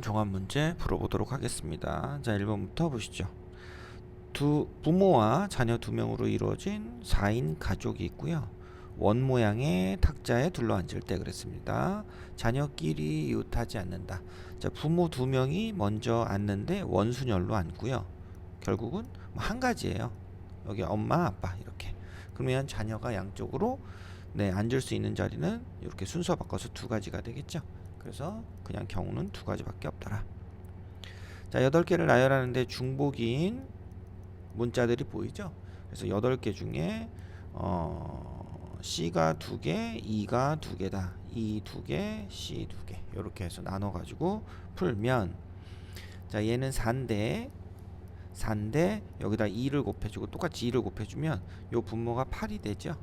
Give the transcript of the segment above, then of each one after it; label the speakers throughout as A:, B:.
A: 종합 문제 풀어보도록 하겠습니다. 자, 1번부터 보시죠. 부모와 자녀 2명으로 이루어진 4인 가족이 있고요. 원 모양의 탁자에 둘러앉을 때 그랬습니다. 자녀끼리 이웃하지 않는다. 자, 부모 2명이 먼저 앉는데 원순열로 앉고요. 결국은 한 가지예요. 여기 엄마, 아빠 이렇게. 그러면 자녀가 양쪽으로 앉을 수 있는 자리는 이렇게 순서 바꿔서 2가지가 되겠죠. 그래서 그냥 경우는 2가지밖에 없더라. 자, 8개를 나열하는데 중복인 문자들이 보이죠? 그래서 8개 중에 C가 2개, E가 2개다. E 2개, C 2개. 이렇게 해서 나눠 가지고 풀면, 자, 얘는 4인데 여기다 2를 곱해주고 똑같이 2를 곱해주면 요 분모가 8이 되죠.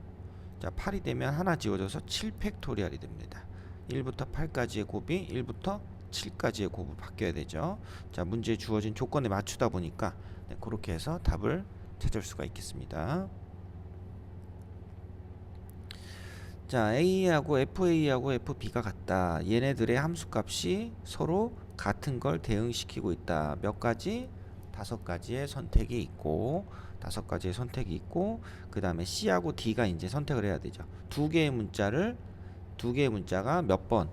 A: 자, 8이 되면 하나 지워져서 7팩토리얼이 됩니다. 1부터 8까지의 곱이 1부터 7까지의 곱으로 바뀌어야 되죠. 자, 문제에 주어진 조건에 맞추다 보니까 그렇게 해서 답을 찾을 수가 있겠습니다. 자, A하고 FA하고 FB가 같다. 얘네들의 함수값이 서로 같은 걸 대응시키고 있다. 몇 가지? 5가지의 선택이 있고, 그 다음에 C하고 D가 이제 선택을 해야 되죠. 2개의 문자가 몇 번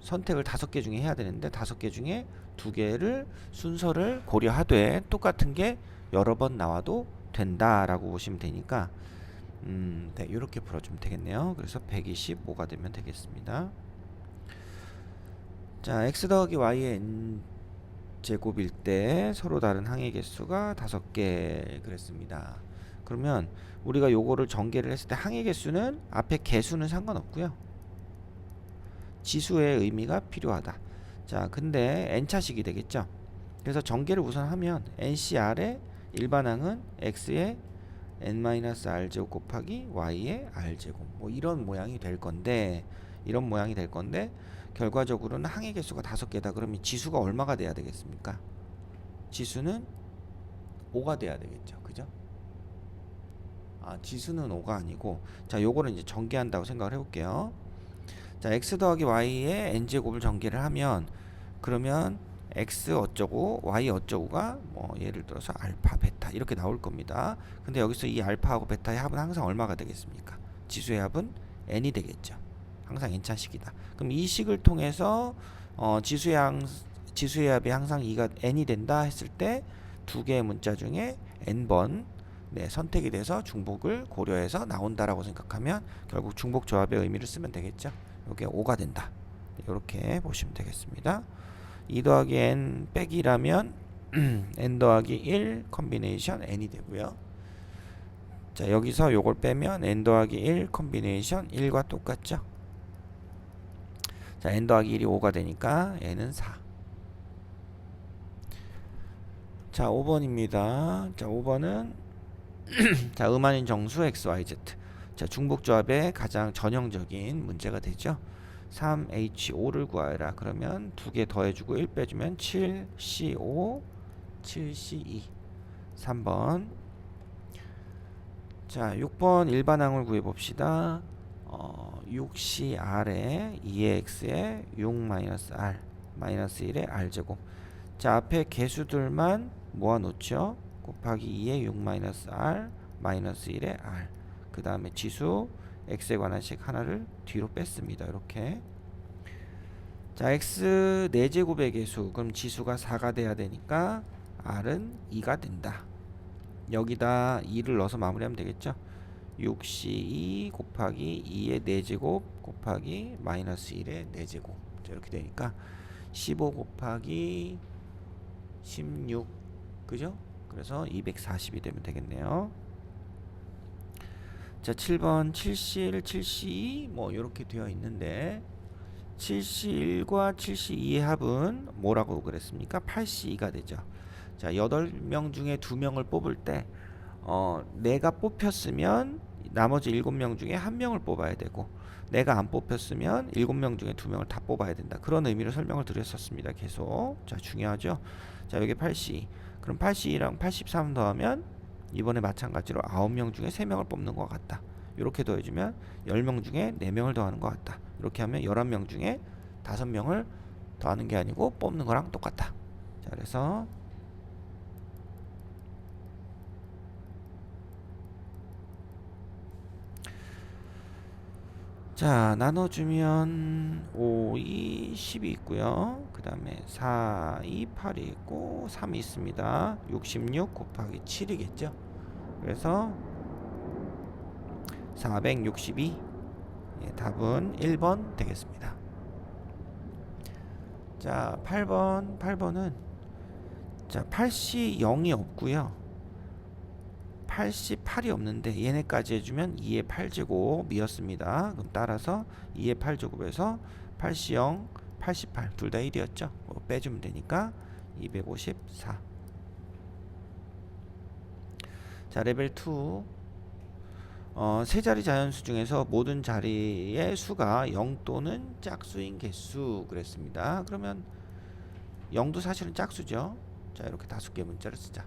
A: 선택을 5개 중에 해야 되는데 5개 중에 2개를 순서를 고려하되 똑같은 게 여러 번 나와도 된다라고 보시면 되니까 네, 이렇게 풀어주면 되겠네요. 그래서 125가 되면 되겠습니다. 자, x 더하기 y의 n 제곱일 때 서로 다른 항의 개수가 5개 그랬습니다. 그러면 우리가 요거를 전개를 했을 때 항의 개수는 앞에 개수는 상관없고요. 지수의 의미가 필요하다. 자, 근데 n차식이 되겠죠. 그래서 전개를 우선 하면 NCR의 일반항은 x의 n-r제곱 곱하기 y의 r제곱, 뭐 이런 모양이 될 건데 결과적으로는 항의 개수가 5개다. 그러면 지수가 얼마가 돼야 되겠습니까? 지수는 5가 돼야 되겠죠. 그죠? 지수는 5가 아니고, 자, 요거를 이제 전개한다고 생각을 해볼게요. 자, x 더하기 y의 n제곱을 전개를 하면, 그러면 x 어쩌고 y 어쩌고가 뭐 예를 들어서 알파 베타 이렇게 나올 겁니다. 근데 여기서 이 알파하고 베타의 합은 항상 얼마가 되겠습니까? 지수의 합은 n이 되겠죠. 항상 n차식이다. 그럼 이 식을 통해서 지수의 합이 항상 2가 n이 된다 했을 때 2개의 문자 중에 n번 선택이 돼서 중복을 고려해서 나온다라고 생각하면 결국 중복 조합의 의미를 쓰면 되겠죠. 이게 5가 된다. 이렇게 보시면 되겠습니다. 2 더하기 n 빼기라면 n 더하기 1 컴비네이션 n이 되고요. 자, 여기서 요걸 빼면 n 더하기 1 컴비네이션 1과 똑같죠. 자, n 더하기 1이 5가 되니까 n은 4. 자, 5번입니다. 자, 5번은 자, 음한인 정수 XYZ. 자, 중복조합의 가장 전형적인 문제가 되죠. 3H5를 구하여라. 그러면 2개 더해주고 1 빼주면 7C5, 7C2. 3번. 자, 6번 일반항을 구해봅시다. 6CR에 2의 X에 6-R, -1의 R제곱. 자, 앞에 개수들만 모아놓죠. 곱하기 2의 6-R, -1의 R. 그 다음에 지수 x에 관한 식 하나를 뒤로 뺐습니다. 이렇게. 자, x 4제곱의 개수, 그럼 지수가 4가 돼야 되니까 r은 2가 된다. 여기다 2를 넣어서 마무리하면 되겠죠. 6c2 곱하기 2의 4제곱 곱하기 -1의 4제곱. 자, 이렇게 되니까 15 곱하기 16, 그죠? 그래서 240이 되면 되겠네요. 자, 7번 7C1, 7C2 뭐 이렇게 되어 있는데 7C1과 7C2의 합은 뭐라고 그랬습니까? 8C2가 되죠. 자, 8명 중에 2명을 뽑을 때 내가 뽑혔으면 나머지 7명 중에 1명을 뽑아야 되고, 내가 안 뽑혔으면 7명 중에 2명을 다 뽑아야 된다. 그런 의미로 설명을 드렸었습니다. 계속. 자, 중요하죠. 자, 여기 8C2. 그럼 8C2랑 83 더하면 이번에 마찬가지로 9명 중에 3명을 뽑는 것 같다. 이렇게 더해주면 10명 중에 4명을 더하는 것 같다. 이렇게 하면 11명 중에 5명을 더하는 게 아니고 뽑는 거랑 똑같다. 자, 그래서 자, 나눠주면 5, 2, 10이 있고요. 그 다음에 4, 2, 8이 있고 3이 있습니다. 66 곱하기 7이겠죠. 그래서 462. 예, 답은 1번 되겠습니다. 자, 8번은 자, 8시 0이 없고요. 88이 없는데 얘네까지 해주면 2의 8제곱 이었습니다. 그럼 따라서 2의 8제곱에서 8시 0, 88 둘 다 1이었죠. 빼주면 되니까 254. 자, 레벨 2 세 자리 자연수 중에서 모든 자리의 수가 0 또는 짝수인 개수 그랬습니다. 그러면 0도 사실은 짝수죠. 자, 이렇게 5개 문자를 쓰자.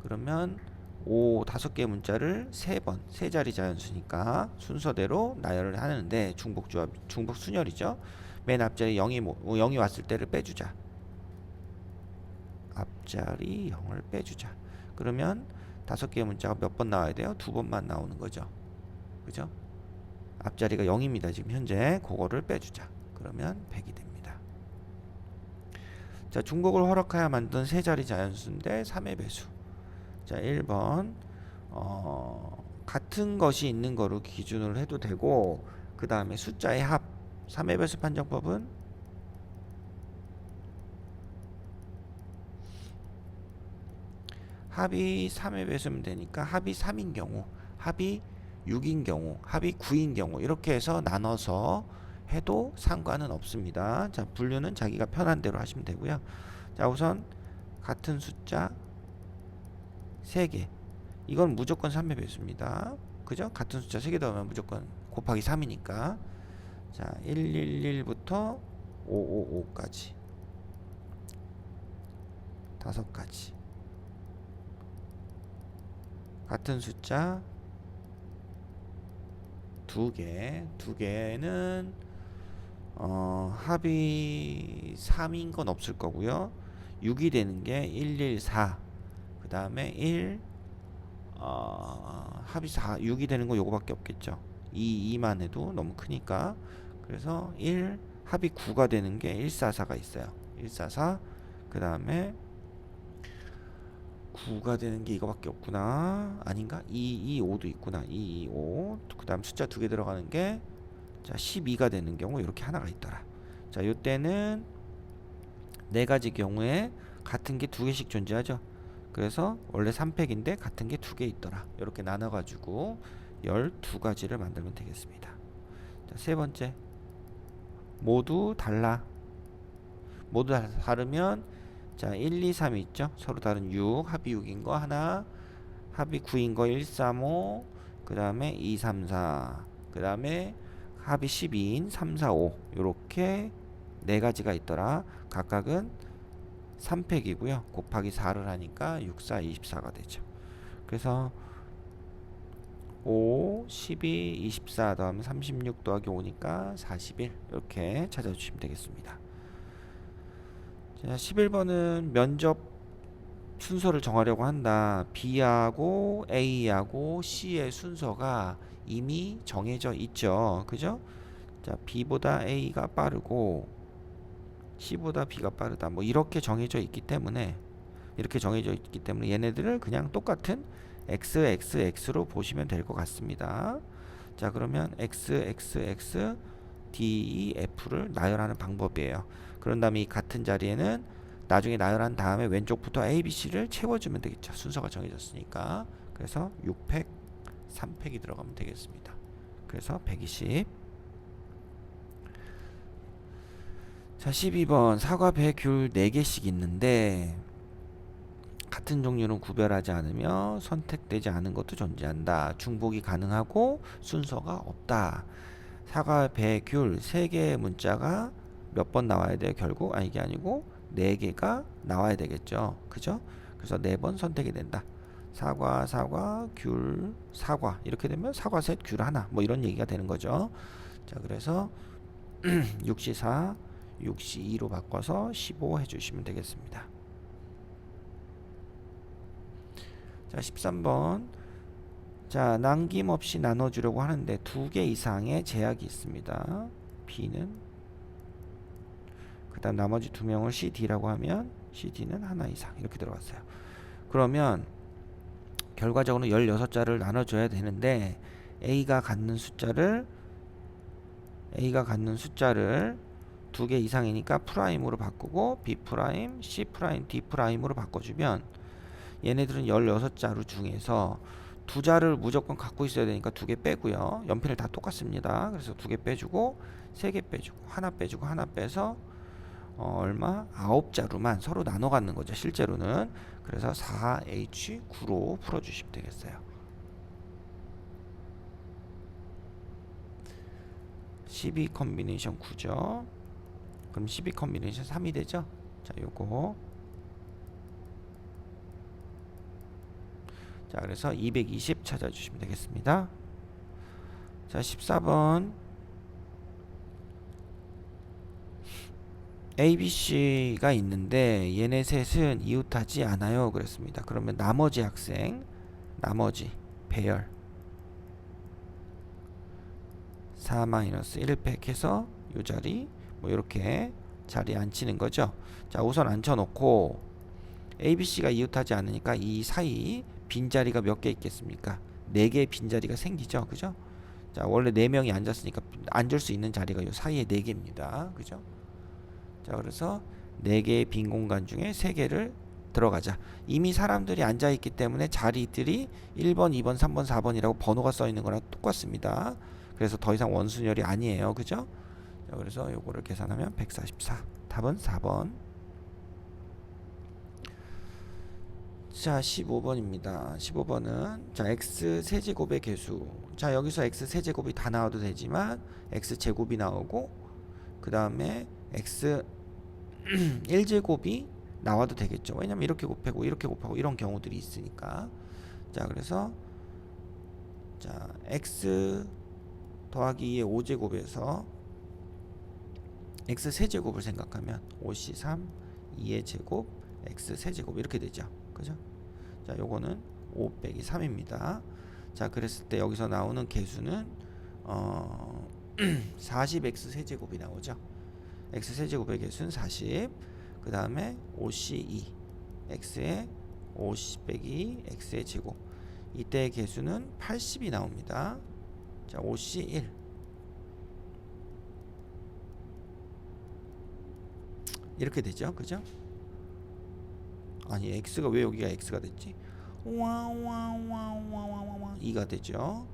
A: 그러면 5개의 문자를 3번, 세 자리 자연수니까 순서대로 나열을 하는데 중복조합, 중복 순열이죠. 맨 앞자리 0이 왔을 때를 빼주자. 앞자리 0을 빼주자. 그러면 5개의 문자가 몇 번 나와야 돼요? 2번만 나오는 거죠. 그죠? 앞자리가 0입니다. 지금 현재 그거를 빼주자. 그러면 100이 됩니다. 자, 중복을 허락하여 만든 세 자리 자연수인데 3의 배수. 자, 1번 같은 것이 있는 거로 기준으로 해도 되고 그 다음에 숫자의 합 3의 배수 판정법은 합이 3의 배수면 되니까 합이 3인 경우 합이 6인 경우 합이 9인 경우 이렇게 해서 나눠서 해도 상관은 없습니다. 자, 분류는 자기가 편한 대로 하시면 되고요. 자, 우선 같은 숫자 3개. 이건 무조건 3의 배수입니다. 그죠? 같은 숫자 3개 더하면 무조건 곱하기 3이니까. 자, 111부터 555까지. 5가지. 같은 숫자 2개. 2개는 합이 3인 건 없을 거고요. 6이 되는 게 114. 그 다음에 1 합이 4, 6이 되는 거 요거밖에 없겠죠. 2만 해도 너무 크니까. 그래서 1 합이 9가 되는 게 144가 있어요. 144. 그 다음에 9가 되는 게 이거밖에 없구나. 아닌가? 225도 있구나. 225. 그 다음 숫자 2개 들어가는 게 자, 12가 되는 경우 이렇게 하나가 있더라. 자, 요때는 4가지 경우에 같은 게 2개씩 존재하죠. 그래서 원래 3팩인데 같은 게 2개 있더라. 이렇게 나눠가지고 12가지를 만들면 되겠습니다. 자, 세 번째. 모두 달라. 모두 다르면 자, 1, 2, 3이 있죠. 서로 다른 6, 합이 6인 거 하나, 합이 9인 거 1, 3, 5, 그 다음에 2, 3, 4, 그 다음에 합이 12인 3, 4, 5 요렇게 4가지가 있더라. 각각은 3팩이고요. 곱하기 4를 하니까 6, 4, 24가 되죠. 그래서 5, 12, 24 더하면 36 더하기 5니까 41 이렇게 찾아주시면 되겠습니다. 자, 11번은 면접 순서를 정하려고 한다. B하고 A하고 C의 순서가 이미 정해져 있죠. 그죠? 자, B보다 A가 빠르고 C보다 B가 빠르다. 뭐 이렇게 정해져 있기 때문에 얘네들을 그냥 똑같은 XXX로 보시면 될 것 같습니다. 자, 그러면 XXX DEF를 나열하는 방법이에요. 그런 다음에 이 같은 자리에는 나중에 나열한 다음에 왼쪽부터 A, B, C를 채워주면 되겠죠. 순서가 정해졌으니까. 그래서 6팩, 3팩이 들어가면 되겠습니다. 그래서 120. 자, 12번 사과, 배, 귤 4개씩 있는데 같은 종류는 구별하지 않으며 선택되지 않은 것도 존재한다. 중복이 가능하고 순서가 없다. 사과, 배, 귤 3개의 문자가 몇 번 나와야 돼요? 결국 이게 아니고 4개가 나와야 되겠죠. 그죠? 그래서 4번 선택이 된다. 사과, 사과, 귤, 사과 이렇게 되면 사과 셋, 귤 하나 뭐 이런 얘기가 되는 거죠. 자, 그래서 64 6C 2로 바꿔서 15 해주시면 되겠습니다. 자 13번 자 남김없이 나눠주려고 하는데 2개 이상의 제약이 있습니다. B는 그 다음 나머지 2명을 CD라고 하면 CD는 하나 이상 이렇게 들어갔어요. 그러면 결과적으로 16자를 나눠줘야 되는데 A가 갖는 숫자를 2개 이상이니까 프라임으로 바꾸고 B 프라임, C 프라임, D 프라임으로 바꿔주면 얘네들은 16자루 중에서 2자를 무조건 갖고 있어야 되니까 2개 빼고요. 연필을 다 똑같습니다. 그래서 2개 빼주고 3개 빼주고 하나 빼주고 하나 빼서 얼마? 9자루만 서로 나눠 갖는 거죠. 실제로는. 그래서 4H9로 풀어주시면 되겠어요. 12 컨비네이션 9죠. 그럼 12 컨비네이션 3이 되죠. 자, 요거. 자, 그래서 220 찾아주시면 되겠습니다. 자, 14번. ABC가 있는데 얘네 셋은 이웃하지 않아요. 그랬습니다. 그러면 나머지 학생, 나머지 배열 4-1팩 해서 요 자리 뭐 이렇게 자리에 앉히는 거죠. 자, 우선 앉혀놓고 ABC가 이웃하지 않으니까 이 사이 빈자리가 몇 개 있겠습니까? 4개의 빈자리가 생기죠. 그죠? 자, 원래 4명이 앉았으니까 앉을 수 있는 자리가 요 사이에 4개입니다. 그죠? 자, 그래서 4개의 빈 공간 중에 3개를 들어가자. 이미 사람들이 앉아있기 때문에 자리들이 1번, 2번, 3번, 4번이라고 번호가 써있는 거랑 똑같습니다. 그래서 더 이상 원순열이 아니에요. 그죠? 자, 그래서 요거를 계산하면 144. 답은 4번. 자, 15번입니다. 15번은 자, x 세제곱의 개수. 자, 여기서 x 세제곱이 다 나와도 되지만 x 제곱이 나오고 그 다음에 x 1제곱이 나와도 되겠죠. 왜냐면 이렇게 곱하고 이렇게 곱하고 이런 경우들이 있으니까. 자, 그래서 자, x 더하기 2의 5제곱에서 x 세제곱을 생각하면 5C3 2의 제곱 x 세제곱 이렇게 되죠. 그죠? 자, 요거는 5 빼기 3입니다. 자, 그랬을 때 여기서 나오는 개수는 40x 세제곱이 나오죠. x 세제곱의 개수는 40. 그 다음에 5c2 x의 50 빼기 x의 제곱. 이때의 개수는 80이 나옵니다. 자, 5c1 이렇게 되죠. 그죠? 아니, x가 왜 여기가 x가 됐지? 2가 되죠.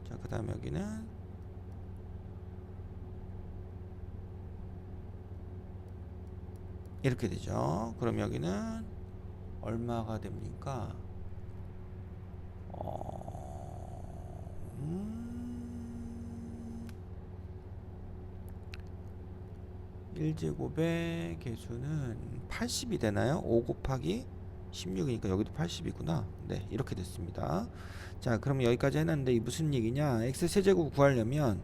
A: 자, 그 다음에 여기는 이렇게 되죠. 그럼 여기는 얼마가 됩니까? 1제곱의 개수는 80이 되나요? 5 곱하기 16이니까 여기도 80이구나. 네, 이렇게 됐습니다. 자, 그럼 여기까지 해놨는데 이 무슨 얘기냐? x 세제곱 구하려면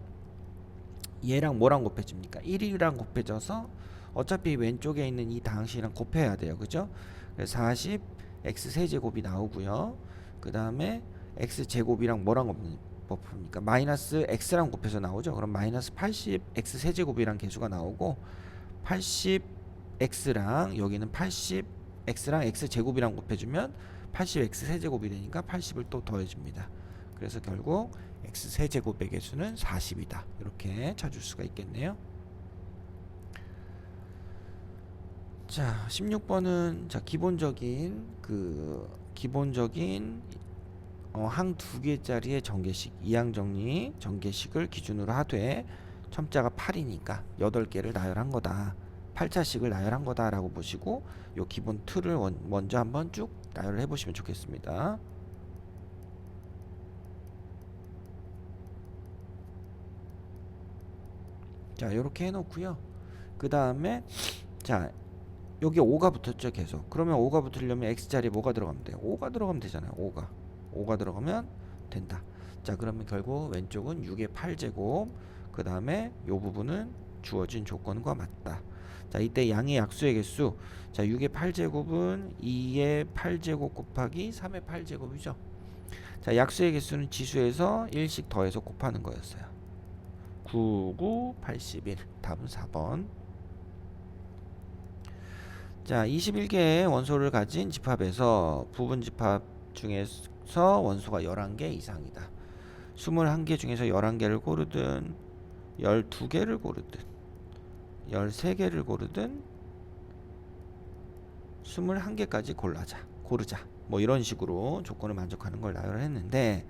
A: 얘랑 뭐랑 곱해집니까? 1이랑 곱해져서 어차피 왼쪽에 있는 이 당식이랑 곱해야 돼요. 그죠? 그래서 40 x 세제곱이 나오고요. 그 다음에 x 제곱이랑 뭐랑 곱합니까? 마이너스 x랑 곱해서 나오죠. 그럼 마이너스 80 x 세제곱이랑 개수가 나오고 80 x랑 여기는 80 x랑 x 제곱이랑 곱해주면 80 x 세제곱이 되니까 80을 또 더해줍니다. 그래서 결국 x 세제곱의 개수는 40이다. 이렇게 찾을 수가 있겠네요. 자, 16번은 자, 기본적인 항 2개짜리의 전개식, 이항정리 전개식을 기준으로 하되 첨자가 8이니까 8개를 나열한 거다. 8차식을 나열한 거다라고 보시고 요 기본 틀을 먼저 한번 쭉 나열을 해 보시면 좋겠습니다. 자, 요렇게 해 놓고요. 그 다음에 자, 여기 5가 붙었죠. 계속. 그러면 5가 붙으려면 x자리에 뭐가 들어가면 돼요? 5가 들어가면 되잖아요. 5가 들어가면 된다. 자, 그러면 결국 왼쪽은 6의 8제곱, 그 다음에 요 부분은 주어진 조건과 맞다. 자, 이때 양의 약수의 개수. 자, 6의 8제곱은 2의 8제곱 곱하기 3의 8제곱이죠. 자, 약수의 개수는 지수에서 1씩 더해서 곱하는 거였어요. 9, 9, 81. 답은 4번. 자, 21개의 원소를 가진 집합에서 부분 집합 중에서 원소가 11개 이상이다. 21개 중에서 11개를 고르든 12개를 고르든 13개를 고르든 21개까지 고르자. 뭐 이런 식으로 조건을 만족하는 걸 나열을 했는데,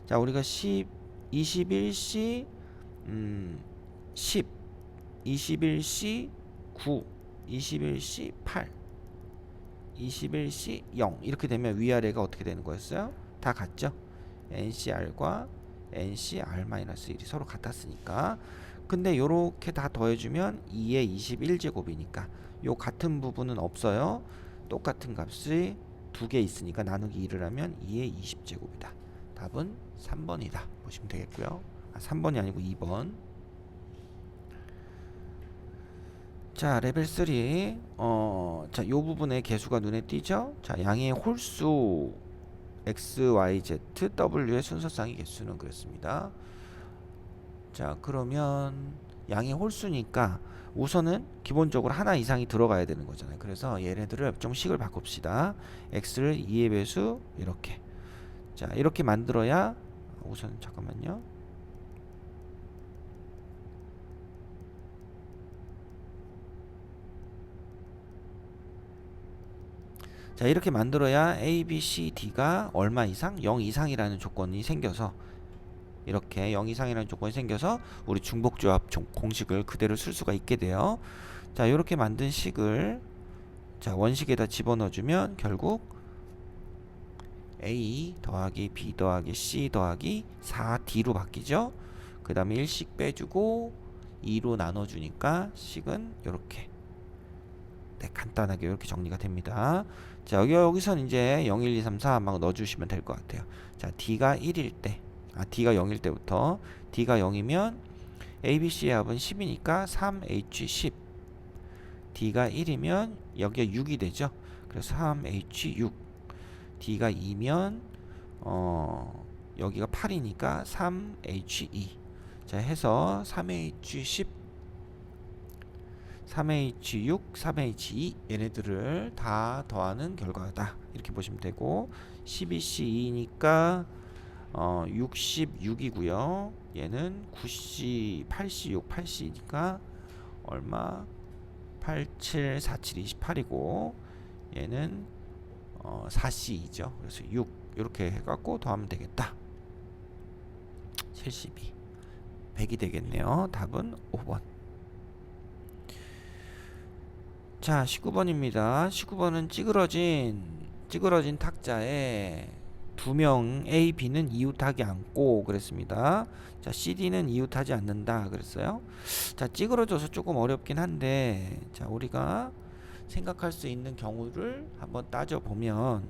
A: 자, 우리가 10, 21C 10, 21C 9, 21C 8, 21C 0 이렇게 되면 위아래가 어떻게 되는 거였어요? 다 같죠? NCR과 NCR-1이 서로 같았으니까. 근데 요렇게 다 더해주면 2의 21제곱이니까 요 같은 부분은 없어요. 똑같은 값이 두 개 있으니까 나누기 2를 하면 2의 20제곱이다. 답은 3번이다 보시면 되겠고요. 3번이 아니고 2번. 자, 레벨 3. 자, 요 부분에 개수가 눈에 띄죠? 자, 양의 홀수 x, y, z, w의 순서상의 개수는 그랬습니다. 자, 그러면 양의 홀수니까 우선은 기본적으로 하나 이상이 들어가야 되는 거잖아요. 그래서 얘네들을 좀 식을 바꿉시다. x를 2의 배수 이렇게. 자, 이렇게 만들어야 우선 잠깐만요. 자, 이렇게 만들어야 a, b, c, d가 얼마 이상? 0 이상이라는 조건이 생겨서, 이렇게 0 이상이라는 조건이 생겨서 우리 중복조합 공식을 그대로 쓸 수가 있게 돼요. 자, 이렇게 만든 식을 자, 원식에다 집어넣어주면 결국 a 더하기 b 더하기 c 더하기 4d로 바뀌죠. 그 다음에 1씩 빼주고 2로 나눠주니까 식은 이렇게, 네, 간단하게 이렇게 정리가 됩니다. 자, 여기선 이제 0, 1, 2, 3, 4 막 넣어주시면 될 것 같아요. 자, d가 1일 때, d가 0일 때부터 d가 0이면 ABC의 합은 10이니까 3H10. d가 1이면 여기가 6이 되죠. 그래서 3H6. d가 2면 여기가 8이니까 3H2. 자, 해서 3H10, 3H6, 3H2 얘네들을 다 더하는 결과다. 이렇게 보시면 되고, 12C2니까 66이고요. 얘는 9C, 8C6, 8C니까 얼마? 87, 47, 28이고 얘는 4C이죠. 그래서 6 이렇게 해갖고 더하면 되겠다. 72, 100이 되겠네요. 답은 5번. 자, 19번입니다. 19번은 찌그러진 탁자에 두 명 A, B는 이웃하지 않고 그랬습니다. 자, CD는 이웃하지 않는다 그랬어요. 자, 찌그러져서 조금 어렵긴 한데, 자, 우리가 생각할 수 있는 경우를 한번 따져보면,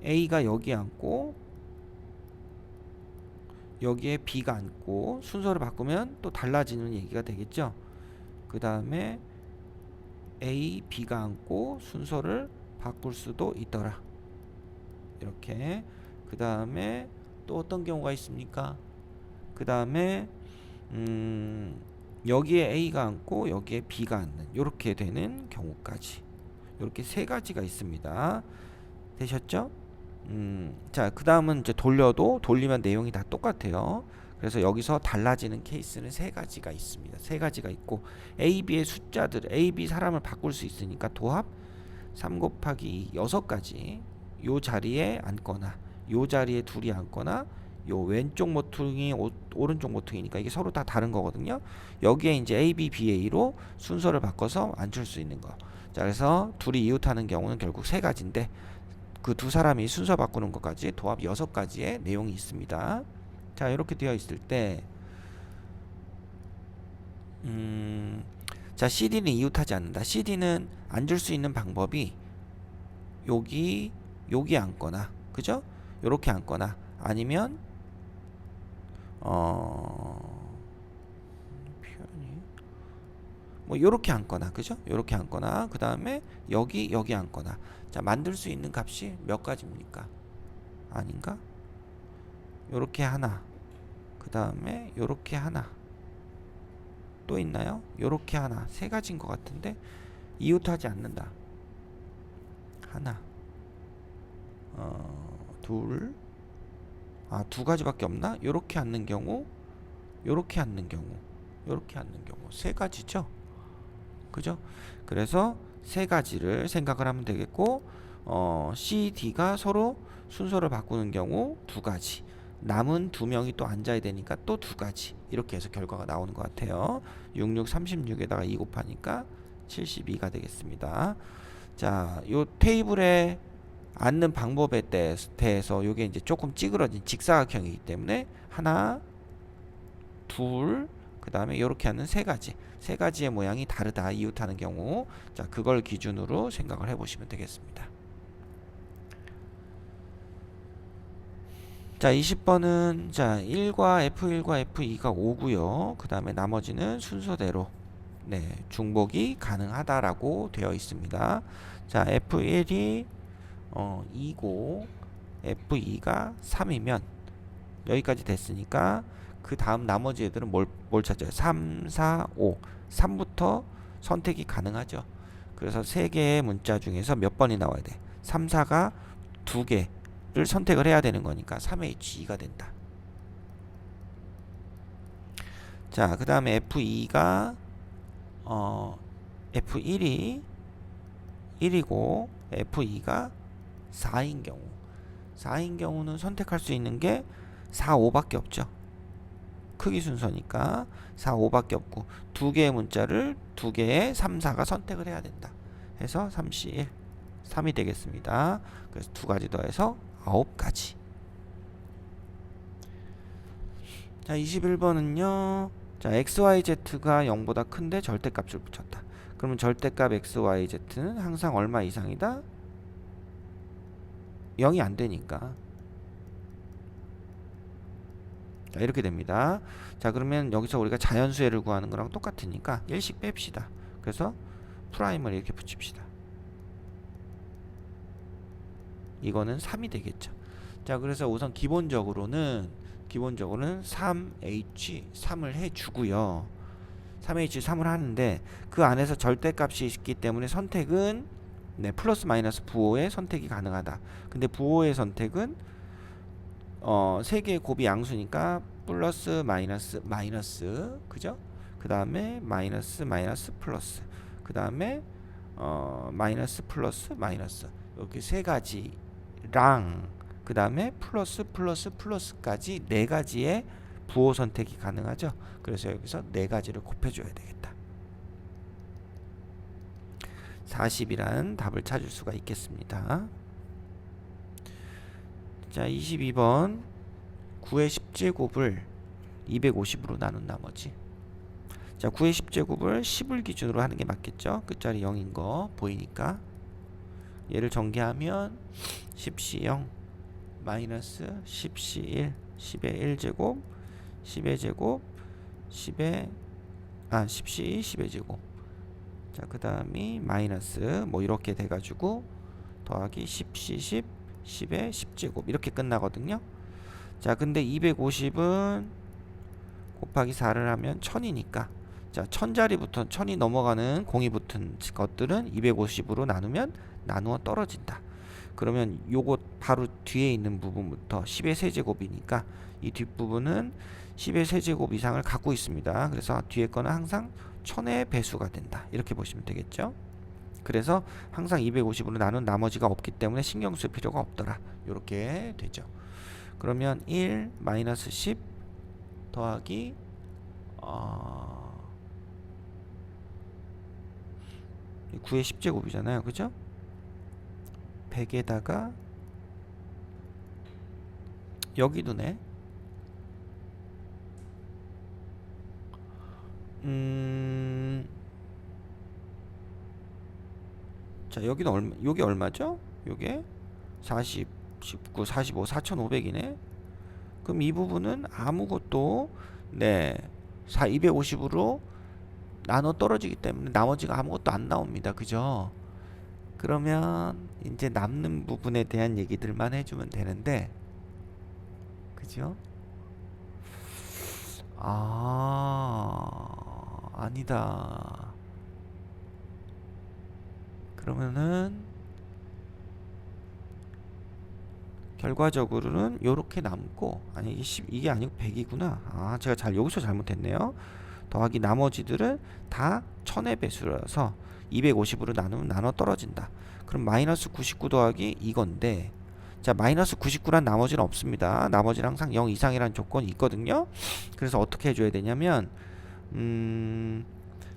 A: A가 여기 앉고 여기에 B가 앉고 순서를 바꾸면 또 달라지는 얘기가 되겠죠. 그 다음에 A, B가 앉고 순서를 바꿀 수도 있더라. 이렇게. 그 다음에 또 어떤 경우가 있습니까? 그 다음에 여기에 A가 앉고 여기에 B가 앉는, 이렇게 되는 경우까지, 이렇게 세 가지가 있습니다. 되셨죠? 자, 그 다음은 이제 돌리면 내용이 다 똑같아요. 그래서 여기서 달라지는 케이스는 세 가지가 있습니다. 세 가지가 있고, A, B의 숫자들, A, B 사람을 바꿀 수 있으니까 도합 3 곱하기 6가지, 요 자리에 앉거나 요 자리에 둘이 앉거나 요 왼쪽 모퉁이 오른쪽 모퉁이니까 이게 서로 다 다른 거거든요. 여기에 이제 A, B, B, A로 순서를 바꿔서 앉힐 수 있는 거. 자, 그래서 둘이 이웃하는 경우는 결국 세 가지인데, 그 두 사람이 순서 바꾸는 것까지 도합 6가지의 내용이 있습니다. 자, 이렇게 되어 있을 때 자, CD는 이웃하지 않는다. CD는 앉을 수 있는 방법이 여기 앉거나, 그죠? 요렇게 앉거나, 아니면 표현이 뭐 요렇게 앉거나, 그죠? 요렇게 앉거나, 그 다음에 여기 앉거나. 자, 만들 수 있는 값이 몇 가지입니까? 아닌가? 요렇게 하나, 그 다음에 요렇게 하나, 또 있나요? 요렇게 하나, 세 가지인 것 같은데 이웃하지 않는다. 하나, 둘, 두 가지밖에 없나? 요렇게 앉는 경우, 요렇게 앉는 경우, 요렇게 앉는 경우, 세 가지죠? 그죠? 그래서 세 가지를 생각을 하면 되겠고, C, D가 서로 순서를 바꾸는 경우 두 가지, 남은 두 명이 또 앉아야 되니까 또 두 가지, 이렇게 해서 결과가 나오는 것 같아요. 66, 36에다가 2 곱하니까 72가 되겠습니다. 자, 요 테이블에 앉는 방법에 대해서 요게 이제 조금 찌그러진 직사각형이기 때문에 하나, 둘, 그 다음에 이렇게 하는 세 가지의 모양이 다르다, 이웃하는 경우. 자, 그걸 기준으로 생각을 해보시면 되겠습니다. 자, 20번은 자 1과 F1과 F2가 5고요. 그 다음에 나머지는 순서대로 중복이 가능하다라고 되어 있습니다. 자, F1이 2고 F2가 3이면 여기까지 됐으니까 그 다음 나머지 애들은 뭘 찾아요? 3, 4, 5. 3부터 선택이 가능하죠. 그래서 3개의 문자 중에서 몇 번이 나와야 돼? 3, 4가 2개를 선택을 해야 되는 거니까 3H2가 된다. 자, 그 다음에 F2가 F1이 1이고 F2가 4인 경우, 4인 경우는 선택할 수 있는 게 4, 5밖에 없죠. 크기 순서니까 4, 5밖에 없고 두 개의 문자를 두 개의 3, 4가 선택을 해야 된다. 해서 3C1, 3이 되겠습니다. 그래서 두 가지 더해서 9가지. 자, 21번은요. 자, XYZ가 0보다 큰데 절대값을 붙였다. 그러면 절대값 XYZ는 항상 얼마 이상이다? 0이 안 되니까. 자, 이렇게 됩니다. 자, 그러면 여기서 우리가 자연수혜를 구하는 거랑 똑같으니까 1씩 뺍시다. 그래서 프라임을 이렇게 붙입시다. 이거는 3이 되겠죠. 자, 그래서 우선 기본적으로는 3H, 3을 해주고요. 3H, 3을 하는데 그 안에서 절대값이 있기 때문에 선택은 플러스 마이너스 부호의 선택이 가능하다. 근데 부호의 선택은 세 개의 곱이 양수니까 플러스 마이너스 마이너스, 그죠? 그 다음에 마이너스 마이너스 플러스, 그 다음에 마이너스 플러스 마이너스, 이렇게 세 가지랑 그 다음에 플러스 플러스 플러스까지 네 가지의 부호 선택이 가능하죠. 그래서 여기서 네 가지를 곱해줘야 되겠다. 40이라는 답을 찾을 수가 있겠습니다. 자, 22번 9의 10제곱을 250으로 나눈 나머지. 자, 9의 10제곱을 10을 기준으로 하는 게 맞겠죠. 끝자리 0인 거 보이니까. 얘를 전개하면 10C 0 마이너스 10C 1, 10의 1제곱, 10의 제곱, 10의 10C 10의 제곱. 자, 그 다음이 마이너스 뭐 이렇게 돼가지고 더하기 10C 10, 10의 10제곱 이렇게 끝나거든요. 자, 근데 250은 곱하기 4를 하면 1000이니까 자, 1000자리부터 1000이 넘어가는 공이 붙은 것들은 250으로 나누면 나누어 떨어진다. 그러면 요거 바로 뒤에 있는 부분부터 10의 세제곱이니까 이 뒷부분은 10의 세제곱 이상을 갖고 있습니다. 그래서 뒤에 거는 항상 1000의 배수가 된다. 이렇게 보시면 되겠죠. 그래서 항상 250으로 나눈 나머지가 없기 때문에 신경 쓸 필요가 없더라. 이렇게 되죠. 그러면 1 마이너스 10 더하기 9의 10제곱이잖아요. 그죠? 100에다가 여기도네. 자, 여기는 얼마? 요게 얼마죠? 요게 40, 19, 45, 4,500이네. 그럼 이 부분은 아무것도 250으로 나눠 떨어지기 때문에 나머지가 아무것도 안 나옵니다. 그죠? 그러면 이제 남는 부분에 대한 얘기들만 해주면 되는데, 그죠? 아니다. 그러면은 결과적으로는 요렇게 남고, 아니 이게 10, 이게 아니고 100이구나. 제가 여기서 잘못했네요. 더하기 나머지들은 다 1000의 배수라서 250으로 나누면 나눠 떨어진다. 그럼 마이너스 99 더하기 이건데, 자, 마이너스 99란 나머지는 없습니다. 나머지는 항상 0 이상이라는 조건이 있거든요. 그래서 어떻게 해줘야 되냐면,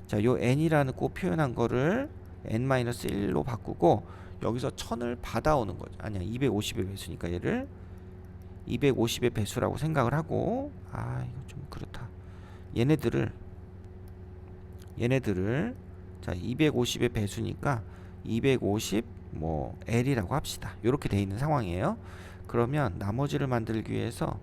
A: 자, 요 n이라는 꼭 표현한 거를 n-1로 바꾸고 여기서 1000을 받아오는 거죠. 아니야, 250의 배수니까 얘를 250의 배수라고 생각을 하고, 이거 좀 그렇다. 얘네들을 자, 250의 배수니까 250 뭐 L이라고 합시다. 이렇게 돼 있는 상황이에요. 그러면 나머지를 만들기 위해서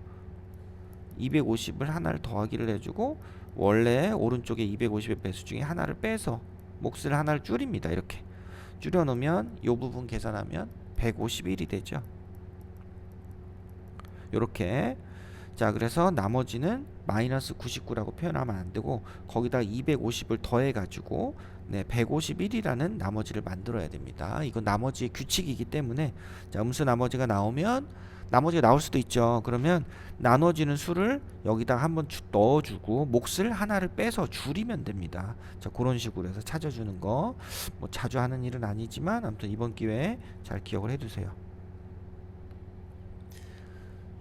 A: 250을 하나를 더하기를 해주고, 원래 오른쪽에 250의 배수 중에 하나를 빼서 몫을 하나를 줄입니다. 이렇게 줄여 놓으면 이 부분 계산하면 151이 되죠. 이렇게. 자, 그래서 나머지는 마이너스 99라고 표현하면 안 되고 거기다 250을 더해 가지고 151이라는 나머지를 만들어야 됩니다. 이건 나머지의 규칙이기 때문에, 자, 음수 나머지가 나오면, 나머지가 나올 수도 있죠. 그러면 나눠지는 수를 여기다 한번 넣어주고 몫을 하나를 빼서 줄이면 됩니다. 자, 그런 식으로 해서 찾아주는 거, 뭐 자주 하는 일은 아니지만 아무튼 이번 기회에 잘 기억을 해두세요.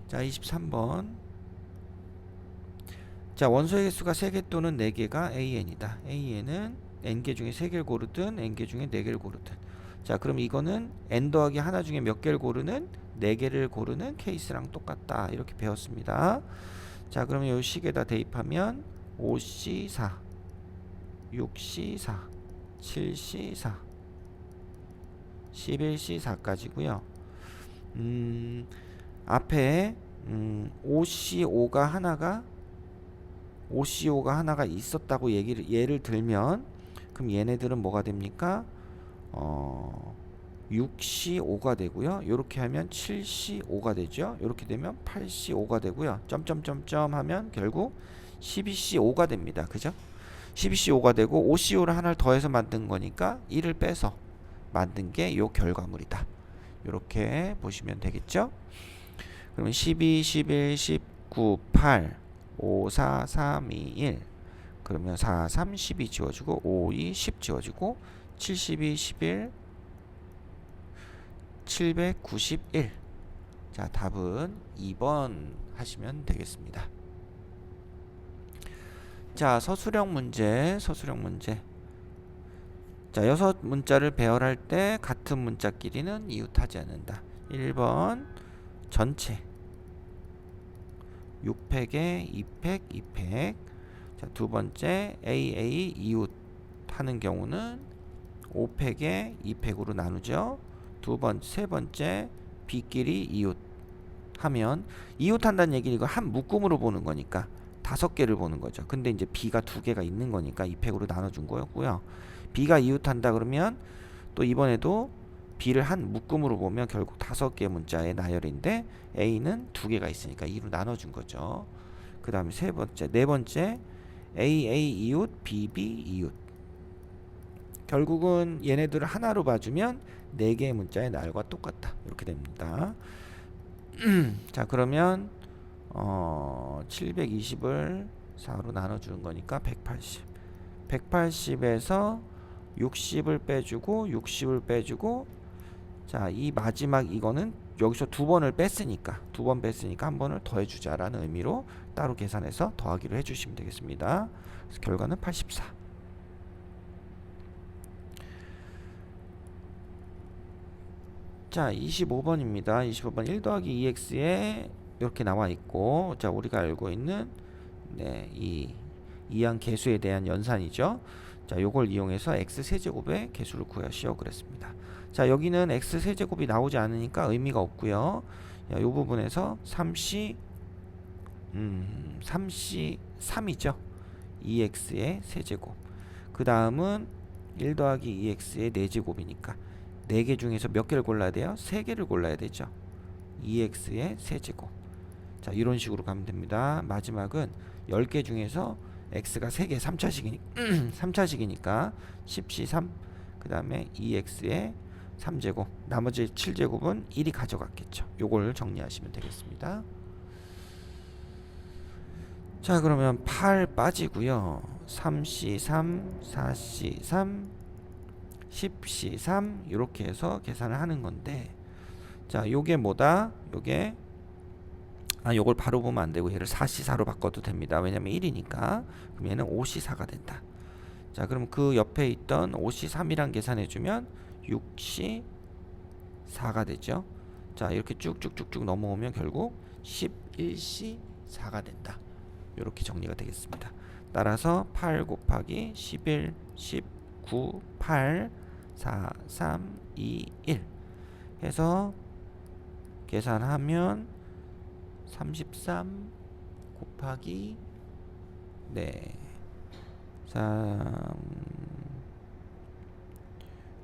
A: 자, 23번. 자, 원소의 개수가 3개 또는 4개가 AN이다. AN은 n개 중에 3개를 고르든 n개 중에 4개를 고르든. 자, 그럼 이거는 n 더하기 하나 중에 몇 개를 고르는, 4개를 고르는 케이스랑 똑같다. 이렇게 배웠습니다. 자, 그러면 이 식에다 대입하면 5C4, 6C4, 7C4, 11C4까지고요. 앞에 OCO가 하나가 있었다고 예를 들면, 그럼 얘네들은 뭐가 됩니까? 6C5가 되고요. 이렇게 하면 7C5가 되죠. 이렇게 되면 8C5가 되고요. 점점점점 하면 결국 12C5가 됩니다. 그죠? 12C5가 되고 5C5를 하나를 더해서 만든 거니까 1을 빼서 만든 게 요 결과물이다. 이렇게 보시면 되겠죠? 그러면 12, 11, 19, 8, 5, 4, 3, 2, 1. 그러면 4, 3, 12 지워지고 5, 2, 10 지워지고 72, 11, 791. 자, 답은 2번 하시면 되겠습니다. 자, 서술형 문제. 자, 6문자를 배열할 때 같은 문자끼리는 이웃하지 않는다. 1번 전체 6팩에 2팩, 2팩. 자, 두 번째 AA 이웃 하는 경우는 5팩에 2팩으로 나누죠. 세 번째 B끼리 이웃 하면, 이웃 한다는 얘기는 이거 한 묶음으로 보는 거니까 5개를 보는 거죠. 근데 이제 B가 2개가 있는 거니까 2팩으로 나눠준 거였고요. B가 이웃한다 그러면 또 이번에도 B를 한 묶음으로 보면 결국 5개 문자의 나열인데 A는 2개가 있으니까 2로 나눠준 거죠. 그 다음에 네 번째 AA 이웃, BB 이웃. 결국은 얘네들을 하나로 봐주면 4개의 문자의 나열과 똑같다. 이렇게 됩니다. 자, 그러면 720을 4로 나눠주는 거니까 180. 180에서 60을 빼주고, 자, 이 마지막 이거는 여기서 2번 뺐으니까 한 번을 더해주자라는 의미로 따로 계산해서 더하기로 해주시면 되겠습니다. 그래서 결과는 84. 자, 25번입니다. 25번 1 더하기 2x에 이렇게 나와 있고, 자, 우리가 알고 있는 이 이항 개수에 대한 연산이죠. 자, 요걸 이용해서 x 세제곱의 개수를 구하시오 그랬습니다. 자, 여기는 x 세제곱이 나오지 않으니까 의미가 없고요. 이 부분에서 3이죠. 2x의 세제곱. 그 다음은 1 더하기 2x의 4제곱이니까 4개 중에서 몇 개를 골라야 돼요? 3개를 골라야 되죠. 2x의 세제곱. 자, 이런 식으로 가면 됩니다. 마지막은 10개 중에서 x가 3개 3차식이니까 10c3 그 다음에 2x의 3제곱 나머지 7제곱은 1이 가져갔겠죠. 요걸 정리하시면 되겠습니다. 자, 그러면 8 빠지고요. 3c3 4c3 10c3 이렇게 해서 계산을 하는 건데, 자, 요게 뭐다? 요게 요걸 바로 보면 안 되고 얘를 4c4로 바꿔도 됩니다. 왜냐면 1이니까. 그럼 얘는 5c4가 된다. 자, 그럼 그 옆에 있던 5c3이랑 계산해 주면 6c4가 되죠. 자, 이렇게 쭉쭉쭉쭉 넘어오면 결국 11c4가 된다. 이렇게 정리가 되겠습니다. 따라서 8 곱하기 11 19 8 4 3 2 1 해서 계산하면 33 곱하기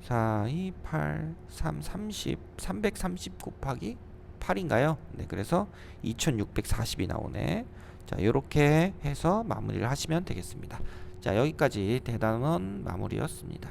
A: 4 2 8 3 30 330 곱하기 8인가요? 네, 그래서 2640이 나오네. 자, 요렇게 해서 마무리를 하시면 되겠습니다. 자, 여기까지 대단원 마무리였습니다.